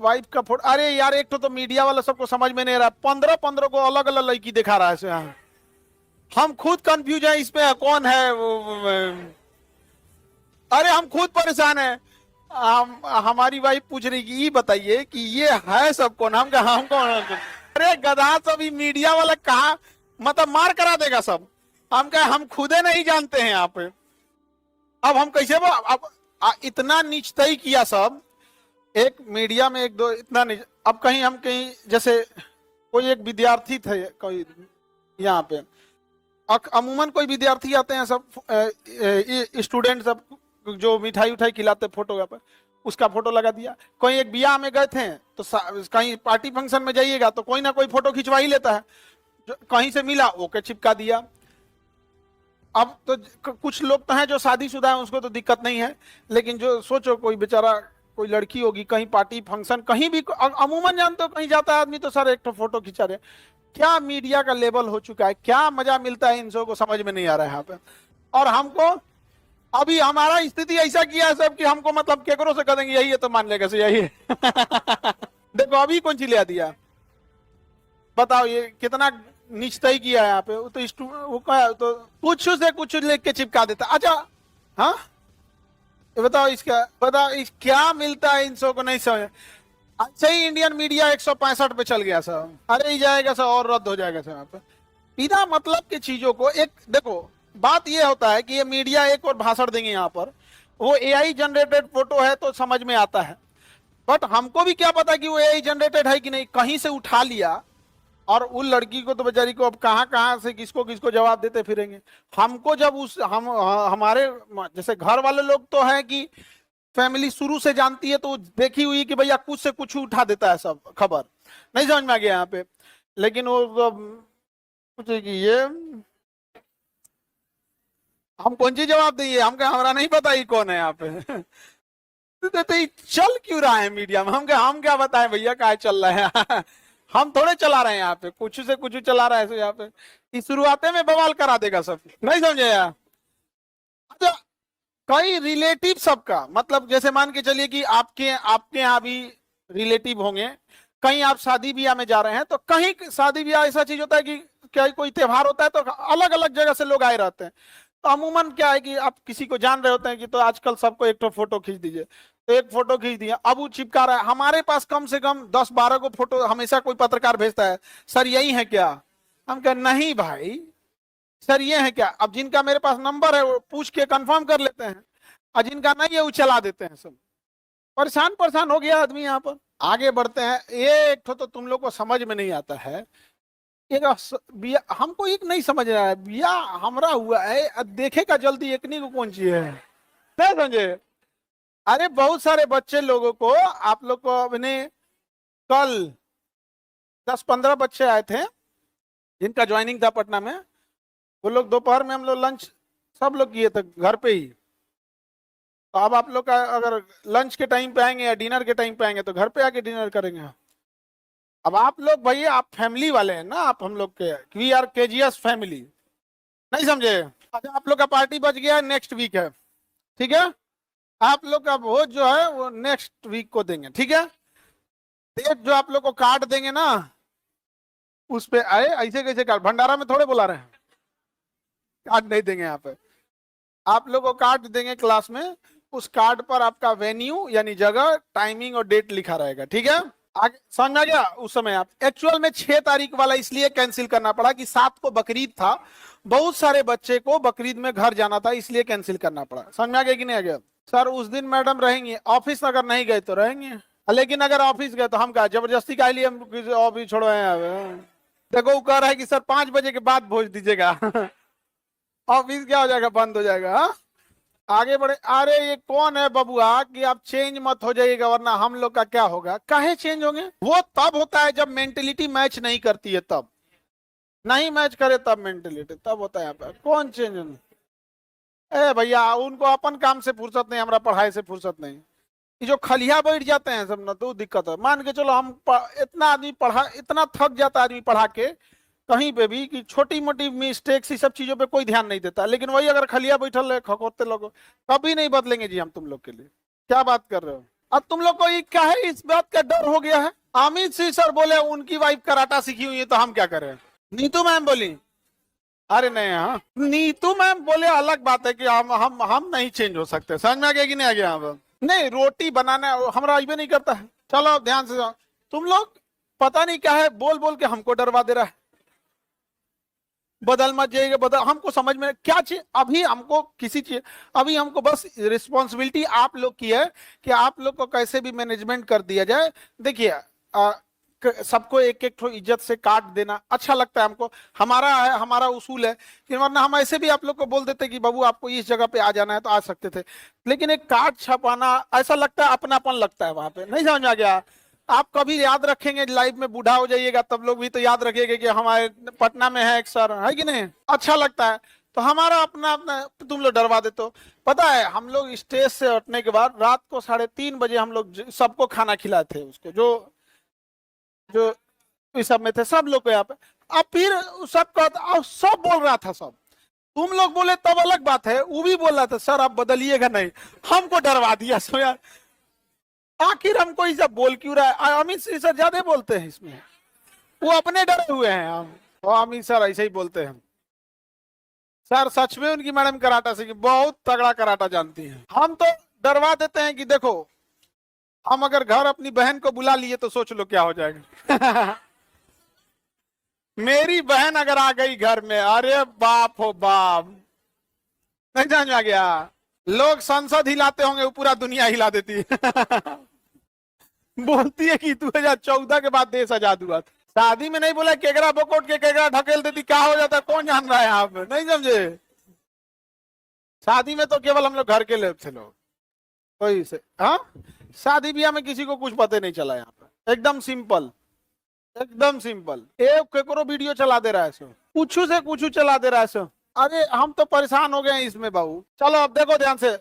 Wife का photo, अरे यार एक तो मीडिया वाला सबको समझ में नहीं रहा, 15-15 को अलग अलग लड़की दिखा रहा है यहाँ। हम खुद कंफ्यूज है इसमें कौन है अरे हम खुद परेशान है। हमारी वाइफ पूछ रही कि ये बताइए कि ये है सब कौन, हम कहा हम कौन। अरे गधा, सब मीडिया वाला कहा मतलब मार करा देगा सब। हम कहे हम खुदे नहीं जानते हैं यहाँ पे। अब हम कैसे अब इतना नीचतई किया सब, एक मीडिया में एक दो इतना नहीं। अब कहीं हम कहीं जैसे कोई एक विद्यार्थी थे कोई यहाँ पे, अमूमन कोई विद्यार्थी आते हैं सब स्टूडेंट सब जो मिठाई उठाई खिलाते फोटो पर, उसका फोटो लगा दिया। कोई एक ब्याह में गए थे तो कहीं पार्टी फंक्शन में जाइएगा तो कोई ना कोई फोटो खिंचवा ही लेता है, जो कहीं से मिला ओके चिपका दिया। अब तो कुछ लोग तो हैं जो शादीशुदा है उसको तो दिक्कत नहीं है, लेकिन जो सोचो कोई बेचारा कोई लड़की होगी कहीं पार्टी फंक्शन कहीं भी, अमूमन जानते हो कहीं जाता है आदमी तो सर एक तो फोटो खिंचा रहे। क्या मीडिया का लेवल हो चुका है, क्या मजा मिलता है इन सब को समझ में नहीं आ रहा है यहाँ पे। और हमको अभी हमारा स्थिति ऐसा किया है सब कि हमको मतलब केकरो से कहेंगे यही है तो मान लेगा यही है। देखो अभी कौन सी ले दिया, बताओ ये कितना निश्चय किया है यहाँ पे। तो कुछ से कुछ लेके के चिपका देता। अच्छा हाँ बताओ इस क्या मिलता है इन सब को नहीं समझ। अच्छा ही इंडियन मीडिया 165 पे चल गया सर, अरे ही जाएगा सर और रद्द हो जाएगा सर यहाँ पे बिना मतलब की चीजों को। एक देखो बात ये होता है कि ये मीडिया एक और भाषण देंगे यहाँ पर, वो एआई जनरेटेड फोटो है तो समझ में आता है, बट हमको भी क्या पता कि वो एआई जनरेटेड है कि नहीं, कहीं से उठा लिया और उन लड़की को तो बेचारी को अब कहाँ कहाँ से किसको किसको जवाब देते फिरेंगे। हमको जब हमारे जैसे घर वाले लोग तो है कि फैमिली शुरू से जानती है तो देखी हुई कि भैया कुछ से कुछ उठा देता है सब खबर, नहीं समझ में आ गया यहाँ पे। लेकिन वो पूछे कि ये हम कौन सी जवाब दिए, हम क्या हमारा नहीं पता ही कौन है यहाँ पे। तो ये चल क्यों रहा है मीडिया में, हम क्या बताएं भैया क्या चल रहा है। हम थोड़े चला रहे हैं यहाँ पे, कुछ से कुछ चला रहा है यहाँ पे। शुरुआत में बवाल करा देगा सब, नहीं समझे यार। अच्छा कई रिलेटिव सबका मतलब जैसे मान के चलिए कि आपके यहाँ भी रिलेटिव होंगे, कहीं आप शादी ब्याह में जा रहे हैं तो कहीं शादी ब्याह ऐसा चीज होता है कि क्या कोई त्योहार होता है तो अलग अलग जगह से लोग आए रहते हैं। तो अमूमन क्या है कि आप किसी को जान रहे होते हैं कि तो आजकल सबको एक तो फोटो खींच दीजिए, तो एक फोटो खींच दिया अब वो चिपका रहा है। हमारे पास कम से कम 10-12 को फोटो हमेशा कोई पत्रकार भेजता है, सर यही है क्या। हम कह नहीं भाई सर ये है क्या। अब जिनका मेरे पास नंबर है वो पूछ के कंफर्म कर लेते हैं, और जिनका नहीं है वो चला देते हैं। सब परेशान हो गया आदमी। यहाँ पर आगे बढ़ते हैं। ये एक तो तुम लोग को समझ में नहीं आता है, एक हमको एक नहीं समझ रहा है, बिया हमरा हुआ है देखेगा जल्दी एकनी को कौन चीज है, नहीं समझे। अरे बहुत सारे बच्चे लोगों को आप लोग को अपने कल 10-15 बच्चे आए थे जिनका ज्वाइनिंग था पटना में, वो लोग दोपहर में हम लोग लंच सब लोग किए थे घर पे ही। तो अब आप लोग का अगर लंच के टाइम पे आएंगे या डिनर के टाइम पे आएंगे तो घर पे आके डिनर करेंगे। अब आप लोग भैया आप फैमिली वाले हैं ना, आप हम लोग के वी आर केजीएस फैमिली, नहीं समझे। अच्छा आप लोग का पार्टी बच गया, नेक्स्ट वीक है, ठीक है। आप लोग का भोज जो है वो नेक्स्ट वीक को देंगे, ठीक है। डेट जो आप लोग को कार्ड देंगे ना उस पे आए, ऐसे कैसे कार्ड भंडारा में थोड़े बुला रहे हैं, कार्ड नहीं देंगे यहाँ पे। आप लोग को कार्ड देंगे क्लास में, उस कार्ड पर आपका वेन्यू यानी जगह, टाइमिंग और डेट लिखा रहेगा, ठीक है। आगे समझ में आ गया। उस समय आप एक्चुअल में 6 तारीख वाला इसलिए कैंसिल करना पड़ा कि 7 को बकरीद था, बहुत सारे बच्चे को बकरीद में घर जाना था, इसलिए कैंसिल करना पड़ा। समझ में आ गया कि नहीं आ गया। सर उस दिन मैडम रहेंगी, ऑफिस अगर नहीं गए तो रहेंगे, लेकिन अगर ऑफिस गए तो हम क्या जबरदस्ती का लिए हम ऑफिस छोड़वाए। देखो वो कह रहा है कि सर 5 बजे के बाद भेज दीजिएगा। ऑफिस क्या हो जाएगा, बंद हो जाएगा। हा? आगे बढ़े। अरे ये कौन है बबुआ कि आप चेंज मत हो जाइएगा वरना हम लोग का क्या होगा। काहे चेंज होंगे, वो तब होता है जब मेंटेलिटी मैच नहीं करती है, तब नहीं मैच करे तब मेंटेलिटी तब होता है। यहाँ पर कौन चेंज होंगे। ए भैया उनको अपन काम से फुर्सत नहीं, हमारा पढ़ाई से फुर्सत नहीं। ये जो खलिया बैठ जाते हैं सब ना तो दिक्कत है। मान के चलो हम इतना आदमी पढ़ा, इतना थक जाता है आदमी पढ़ा के कहीं पे भी कि छोटी मोटी मिस्टेक्स इस सब चीजों पे कोई ध्यान नहीं देता, लेकिन वही अगर खलिया बैठल है खकोते लोग, कभी नहीं बदलेंगे जी हम तुम लोग के लिए। क्या बात कर रहे हो। अब तुम लोग को ये क्या है, इस बात का डर हो गया है। अमित सिंह सर बोले उनकी वाइफ कराटा सीखी हुई है तो हम क्या करें। नीतू मैम बोली, अरे नहीं, हाँ नीतू मैम बोले अलग बात है कि हम नहीं चेंज हो सकते। समझ में आ गया कि नहीं आ गया। अब नहीं, रोटी बनाना हमारा भी नहीं करता है। चलो ध्यान से जाओ, तुम लोग पता नहीं क्या है, बोल बोल के हमको डरवा दे रहा है। बदल मत जाइएगा, बदल, हमको समझ में क्या चीज, अभी हमको किसी चीज, अभी हमको बस रिस्पॉन्सिबिलिटी आप लोग की है कि आप लोग को कैसे भी मैनेजमेंट कर दिया जाए। देखिए सबको एक एक इज्जत से काट देना अच्छा लगता है हमको, हमारा है, हमारा उसूल है कि वरना हम ऐसे भी आप लोग को बोल देते कि बाबू आपको इस जगह पे आ जाना है तो आ सकते थे, लेकिन एक काट छपाना ऐसा लगता है, अपनापन लगता है वहां पे। नहीं समझ में आ गया। आप कभी याद रखेंगे, लाइफ में बूढ़ा हो जाइएगा तब लोग भी तो याद रखेंगे कि हमारे पटना में है एक सर, है कि नहीं, अच्छा लगता है। तो हमारा अपना अपना तुम लोग डरवा देते हो। पता है हम लोग स्टेज से हटने के बाद रात को 3:30 बजे हम लोग सबको खाना खिलाए थे, उसको जो जो इस सब में थे सब लोग को यहाँ पे। अब फिर सबका सब बोल रहा था, सब तुम लोग बोले तब अलग बात है, वो भी बोल रहा था सर आप बदलिएगा नहीं, हमको डरवा दिया। सो यार आखिर हमको ये सब बोल क्यों रहा है। अमित सिंह सर ज्यादा बोलते हैं इसमें, वो अपने डरे हुए हैं। हम तो अमित सर ऐसे ही बोलते हैं। सर सच में उनकी मैडम कराटा सीखी, बहुत तगड़ा कराटा जानती है। हम तो डरवा देते हैं कि देखो हम अगर घर अपनी बहन को बुला लिए तो सोच लो क्या हो जाएगा। मेरी बहन अगर आ गई घर में, अरे बाप हो बाप, नहीं समझ में आ गया। लोग संसद हिलाते होंगे, वो पूरा दुनिया हिला देती है। बोलती है कि 2014 के बाद देश आजाद हुआ था। शादी में नहीं बोला केकरा बकोट के केकरा ढकेल देती, क्या हो जाता कौन जान रहा है आप, नहीं समझे। शादी में तो केवल हम लोग घर के लोग थे लोग, कोई से हाँ शादी ब्याह में किसी को कुछ पता नहीं चला। यहाँ पे एकदम सिंपल, एकदम सिंपल। एक केकरो वीडियो चला दे रहा है सो, कुछ से कुछ चला दे रहा है सो। अरे हम तो परेशान हो गए हैं इसमें बाबू। चलो अब देखो ध्यान से,